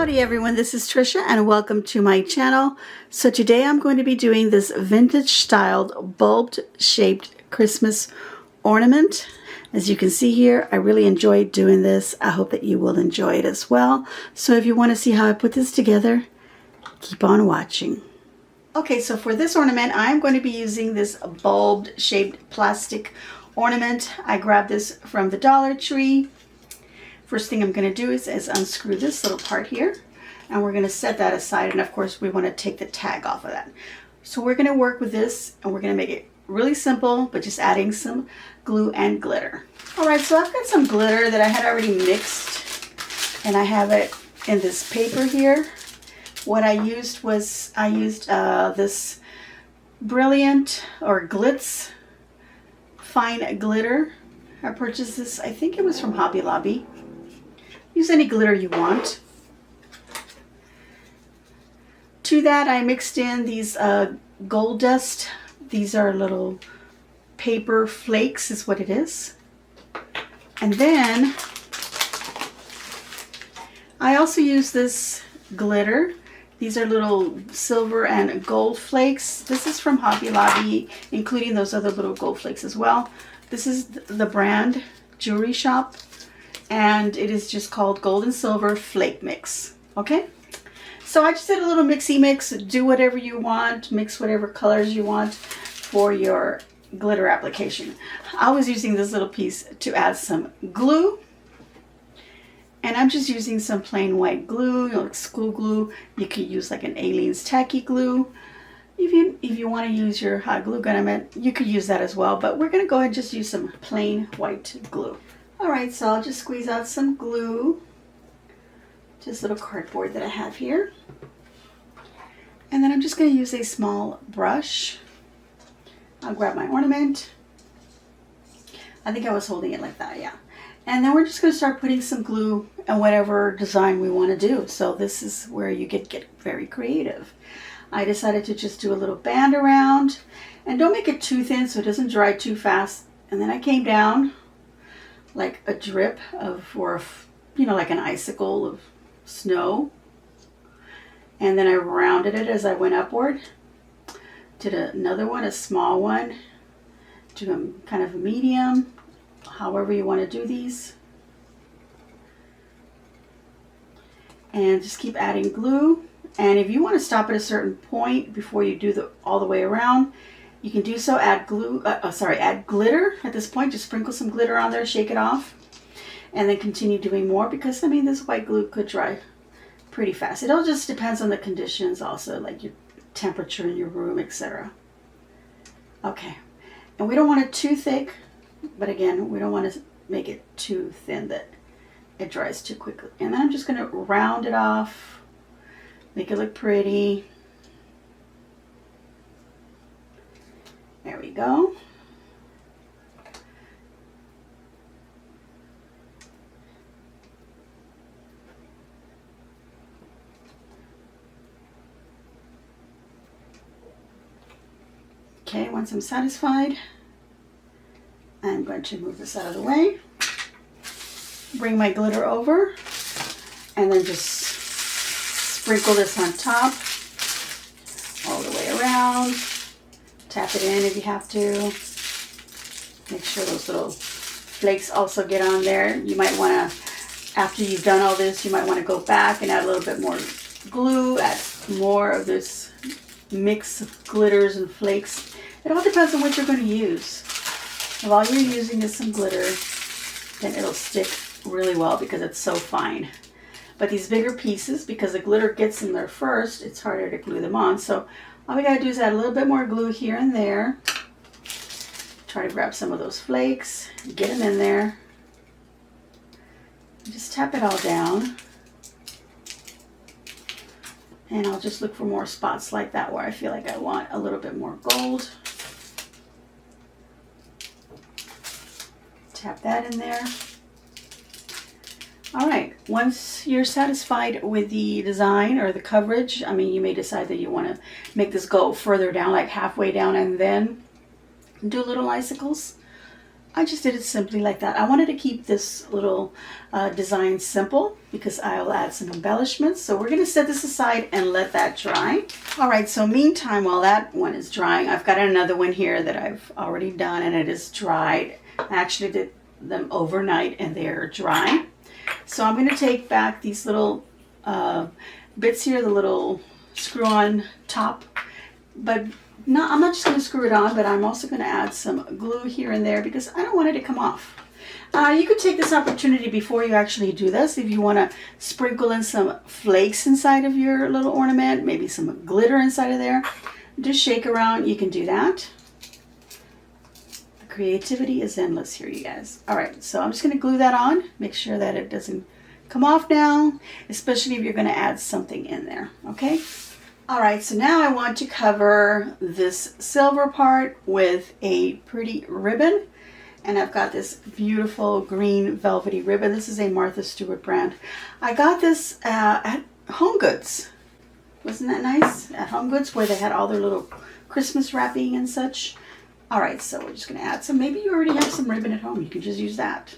Howdy everyone, this is Tricia and welcome to my channel. So today I'm going to be doing this vintage styled bulbed shaped Christmas ornament. As you can see here, I really enjoyed doing this. I hope that you will enjoy it as well. So if you want to see how I put this together, keep on watching. Okay, so for this ornament, I'm going to be using this bulbed shaped plastic ornament. I grabbed this from the Dollar Tree. First thing I'm going to do is unscrew this little part here, and we're going to set that aside, and of course we want to take the tag off of that. So we're going to work with this and we're going to make it really simple, but just adding some glue and glitter. Alright, so I've got some glitter that I had already mixed, and I have it in this paper here. What I used was, this Brilliant or Glitz fine glitter. I purchased this, I think it was from Hobby Lobby. Use any glitter you want. To that I mixed in these gold dust. These are little paper flakes is what it is. And then I also use this glitter. These are little silver and gold flakes. This is from Hobby Lobby, including those other little gold flakes as well. This is the brand Jewelry Shop, and it is just called Gold and Silver Flake Mix. Okay, so I just did a little mixy mix. Do whatever you want, mix whatever colors you want for your glitter application. I was using this little piece to add some glue, and I'm just using some plain white glue, like school glue. You could use like an Aleene's tacky glue. If you want to use your hot glue gun, you could use that as well, but we're going to go ahead and just use some plain white glue. Alright, so I'll just squeeze out some glue, just a little cardboard that I have here. And then I'm just going to use a small brush. I'll grab my ornament. I think I was holding it like that, yeah. And then we're just going to start putting some glue and whatever design we want to do. So this is where you get very creative. I decided to just do a little band around, and don't make it too thin so it doesn't dry too fast. And then I came down like a drip of, or like an icicle of snow. And then I rounded it as I went upward. Did another one, a small one, do a kind of a medium, however you want to do these. And just keep adding glue. And if you want to stop at a certain point before you do all the way around, you can do so. Add add glitter at this point. Just sprinkle some glitter on there, shake it off, and then continue doing more, because this white glue could dry pretty fast. It all just depends on the conditions also, like your temperature in your room, etc. Okay, and we don't want it too thick, but again, we don't want to make it too thin that it dries too quickly. And then I'm just going to round it off, make it look pretty. There we go. Okay, once I'm satisfied, I'm going to move this out of the way. Bring my glitter over, and then just sprinkle this on top all the way around. Tap it in if you have to. Make sure those little flakes also get on there. You might want to, after you've done all this, you might want to go back and add a little bit more glue, add more of this mix of glitters and flakes. It all depends on what you're going to use. If all you're using is some glitter, then it'll stick really well because it's so fine. But these bigger pieces, because the glitter gets in there first, it's harder to glue them on. So all we gotta do is add a little bit more glue here and there. Try to grab some of those flakes, get them in there. Just tap it all down. And I'll just look for more spots like that where I feel like I want a little bit more gold. Tap that in there. Alright, once you're satisfied with the design or the coverage, you may decide that you want to make this go further down, like halfway down, and then do little icicles. I just did it simply like that. I wanted to keep this little design simple because I'll add some embellishments. So we're going to set this aside and let that dry. All right, so meantime, while that one is drying, I've got another one here that I've already done and it is dried. I actually did them overnight and they're dry. So I'm going to take back these little bits here, the little screw-on top, but no, I'm not just going to screw it on, but I'm also going to add some glue here and there because I don't want it to come off. You could take this opportunity before you actually do this. If you want to sprinkle in some flakes inside of your little ornament, maybe some glitter inside of there, just shake around, you can do that. The creativity is endless here, you guys. All right, so I'm just going to glue that on. Make sure that it doesn't come off now, especially if you're going to add something in there, okay? All right, so now I want to cover this silver part with a pretty ribbon. And I've got this beautiful green velvety ribbon. This is a Martha Stewart brand. I got this at Home Goods. Wasn't that nice? At Home Goods where they had all their little Christmas wrapping and such. All right, so we're just gonna add some. Maybe you already have some ribbon at home. You can just use that.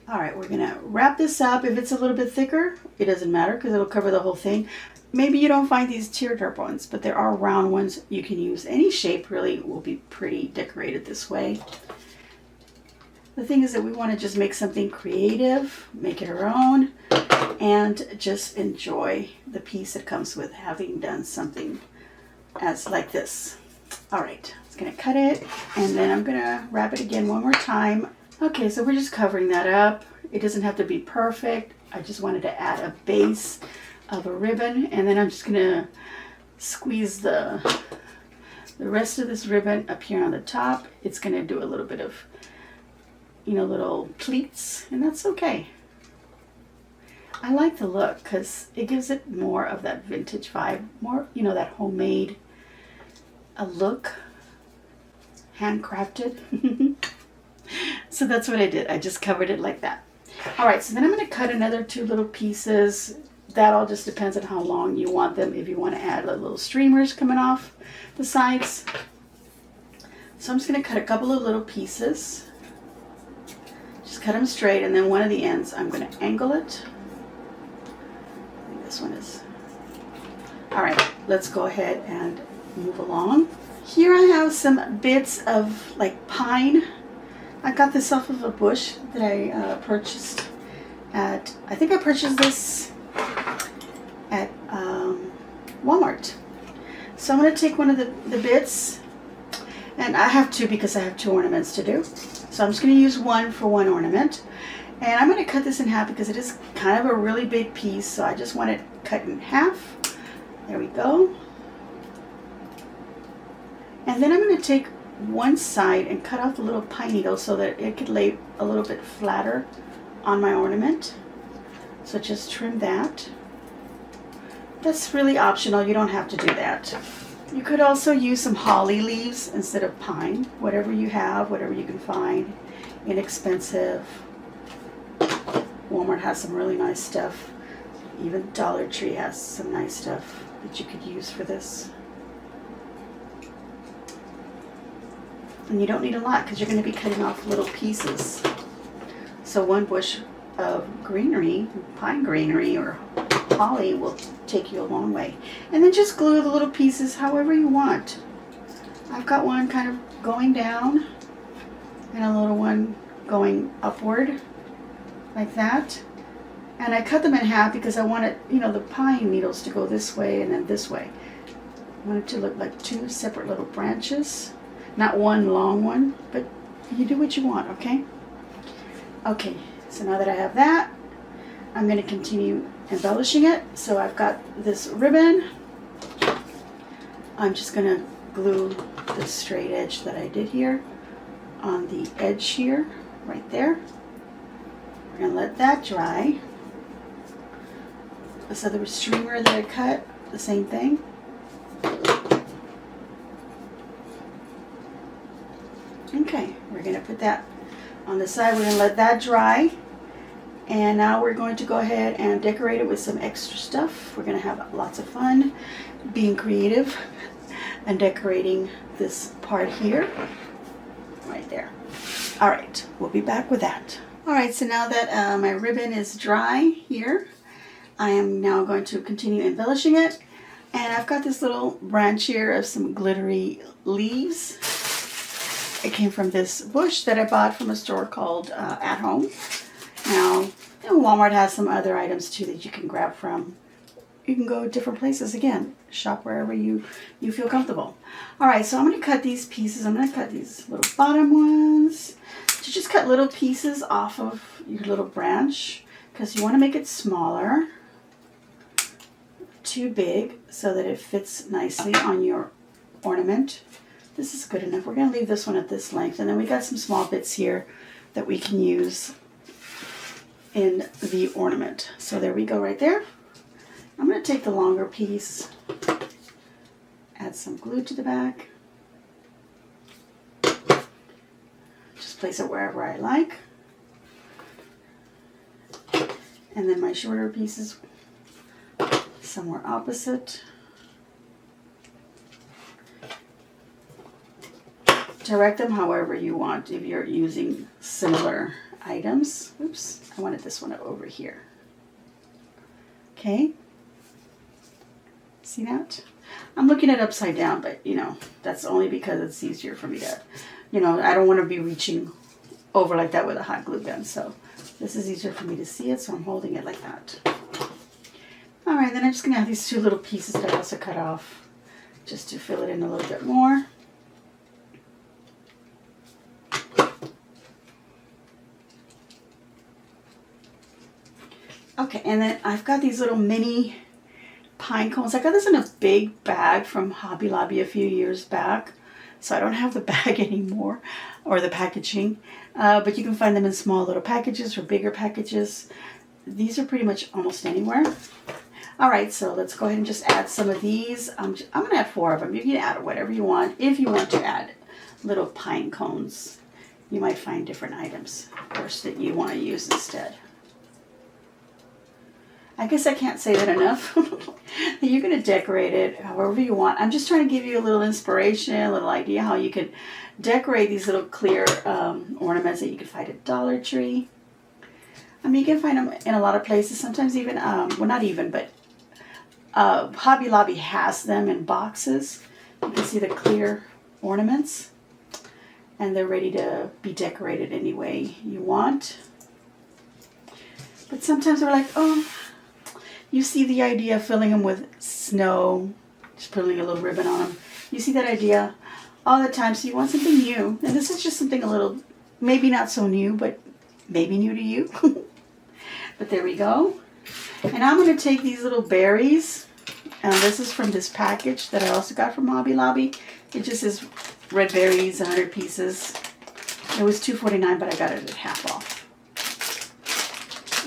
All right, we're gonna wrap this up. If it's a little bit thicker, it doesn't matter because it'll cover the whole thing. Maybe you don't find these teardrop ones, but there are round ones you can use. Any shape really will be pretty decorated this way. The thing is that we want to just make something creative, make it our own, and just enjoy the piece that comes with having done something as like this. All right, I'm just gonna cut it, and then I'm gonna wrap it again one more time. Okay, so we're just covering that up. It doesn't have to be perfect. I just wanted to add a base of a ribbon, and then I'm just gonna squeeze the rest of this ribbon up here on the top. It's gonna do a little bit of, you know, little pleats, and that's okay. I like the look because it gives it more of that vintage vibe, more, you know, that homemade look, handcrafted. So that's what I did. I just covered it like that. All right, so then I'm going to cut another 2 little pieces. That all just depends on how long you want them. If you want to add little streamers coming off the sides. So I'm just going to cut a couple of little pieces. Just cut them straight, and then one of the ends I'm going to angle it. I think this one is. All right, let's go ahead and move along. Here I have some bits of like pine. I got this off of a bush that I purchased at, I think I purchased this at Walmart. So I'm going to take one of the bits, and I have 2 because I have 2 ornaments to do. So I'm just going to use one for one ornament. And I'm going to cut this in half because it is kind of a really big piece, so I just want it cut in half. There we go. And then I'm going to take one side and cut off the little pine needle so that it could lay a little bit flatter on my ornament. So just trim that. That's really optional. You don't have to do that. You could also use some holly leaves instead of pine. Whatever you have, whatever you can find. Inexpensive. Walmart has some really nice stuff. Even Dollar Tree has some nice stuff that you could use for this. And you don't need a lot because you're going to be cutting off little pieces. So one bush of greenery, pine greenery or holly, will take you a long way. And then just glue the little pieces however you want. I've got one kind of going down and a little one going upward like that. And I cut them in half because I wanted, you know, the pine needles to go this way and then this way. I want it to look like 2 separate little branches. Not one long one, but you do what you want, okay? Okay, so now that I have that, I'm going to continue embellishing it. So I've got this ribbon. I'm just going to glue the straight edge that I did here on the edge here, right there. We're going to let that dry. This other streamer that I cut, the same thing. Okay, we're going to put that on the side. We're going to let that dry. And now we're going to go ahead and decorate it with some extra stuff. We're going to have lots of fun being creative and decorating this part here. right there. All right, we'll be back with that. All right, so now that my ribbon is dry here, I am now going to continue embellishing it. And I've got this little branch here of some glittery leaves. It came from this bush that I bought from a store called At Home. Now, Walmart has some other items too that you can grab from. You can go different places. Again, shop wherever you feel comfortable. All right, so I'm going to cut these pieces. I'm going to cut these little bottom ones. So just cut little pieces off of your little branch because you want to make it smaller. Too big so that it fits nicely on your ornament. This is good enough. We're going to leave this one at this length, and then we got some small bits here that we can use in the ornament. So there we go right there. I'm going to take the longer piece, add some glue to the back, just place it wherever I like, and then my shorter pieces somewhere opposite. Direct them however you want if you're using similar items. Oops, I wanted this one over here. Okay, see that? I'm looking at it upside down, but that's only because it's easier for me to, I don't want to be reaching over like that with a hot glue gun. So this is easier for me to see it, so I'm holding it like that. All right, then I'm just going to have these two little pieces that I also cut off just to fill it in a little bit more. Okay, and then I've got these little mini pine cones. I got this in a big bag from Hobby Lobby a few years back, so I don't have the bag anymore, or the packaging, but you can find them in small little packages or bigger packages. These are pretty much almost anywhere. All right, so let's go ahead and just add some of these. I'm going to add 4 of them. You can add whatever you want. If you want to add little pine cones, you might find different items, of course, that you want to use instead. I guess I can't say that enough. You're going to decorate it however you want. I'm just trying to give you a little inspiration, a little idea how you can decorate these little clear ornaments that you can find at Dollar Tree. I mean, you can find them in a lot of places. Sometimes even, well, not even, but Hobby Lobby has them in boxes. You can see the clear ornaments, and they're ready to be decorated any way you want. But sometimes we're like, oh, you see the idea of filling them with snow, just putting a little ribbon on them. You see that idea all the time, so you want something new. And this is just something a little, maybe not so new, but maybe new to you. But there we go. And I'm going to take these little berries, and this is from this package that I also got from Hobby Lobby. It just says red berries, 100 pieces. It was $2.49, but I got it at half off.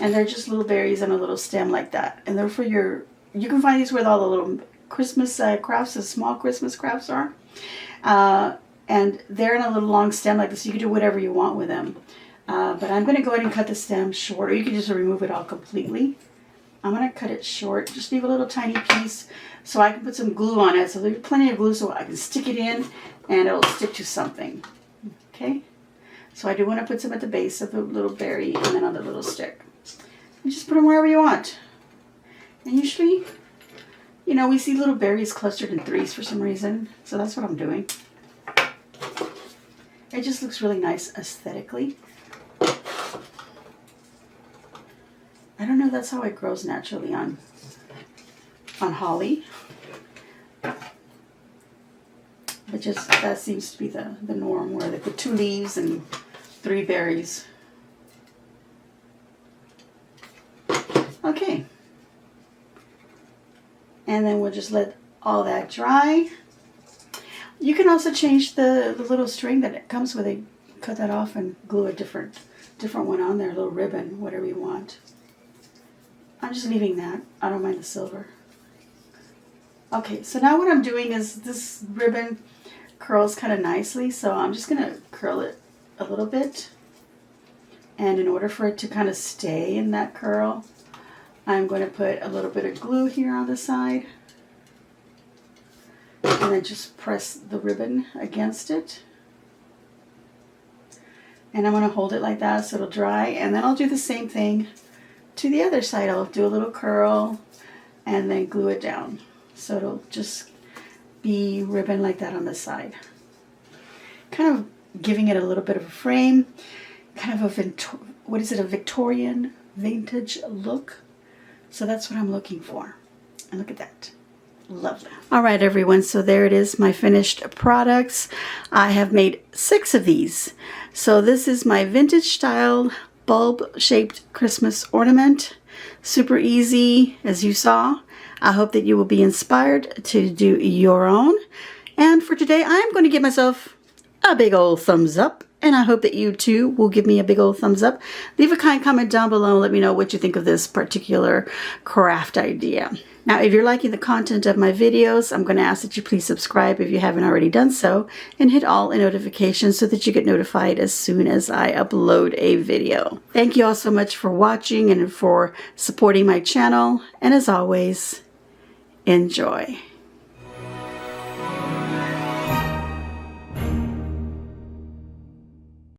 And they're just little berries on a little stem like that. And they're for your, you can find these where all the little Christmas crafts, the small Christmas crafts are. And they're in a little long stem like this. You can do whatever you want with them. But I'm going to go ahead and cut the stem short, or you can just remove it all completely. I'm going to cut it short, just leave a little tiny piece so I can put some glue on it. So there's plenty of glue so I can stick it in and it'll stick to something. Okay? So I do want to put some at the base of the little berry and then on the little stick. And just put them wherever you want. And usually, we see little berries clustered in 3s for some reason. So that's what I'm doing. It just looks really nice aesthetically. I don't know, that's how it grows naturally on holly. But just, that seems to be the norm, where they put 2 leaves and 3 berries. Okay. And then we'll just let all that dry. You can also change the little string that it comes with. You cut that off and glue a different one on there, a little ribbon, whatever you want. I'm just leaving that. I don't mind the silver. Okay, so now what I'm doing is this ribbon curls kind of nicely, so I'm just going to curl it a little bit. And in order for it to kind of stay in that curl, I'm going to put a little bit of glue here on the side. And then just press the ribbon against it. And I'm going to hold it like that so it'll dry. And then I'll do the same thing to the other side. I'll do a little curl and then glue it down. So it'll just be ribbon like that on the side. Kind of giving it a little bit of a frame. Kind of a Victorian vintage look. So that's what I'm looking for. And look at that. Lovely. All right, everyone. So there it is, my finished products. I have made 6 of these. So this is my vintage style bulb-shaped Christmas ornament. Super easy, as you saw. I hope that you will be inspired to do your own. And for today, I'm going to give myself a big old thumbs up. And I hope that you too will give me a big old thumbs up. Leave a kind comment down below and let me know what you think of this particular craft idea. Now, if you're liking the content of my videos, I'm going to ask that you please subscribe if you haven't already done so, and hit all notifications so that you get notified as soon as I upload a video. Thank you all so much for watching and for supporting my channel. And as always, enjoy.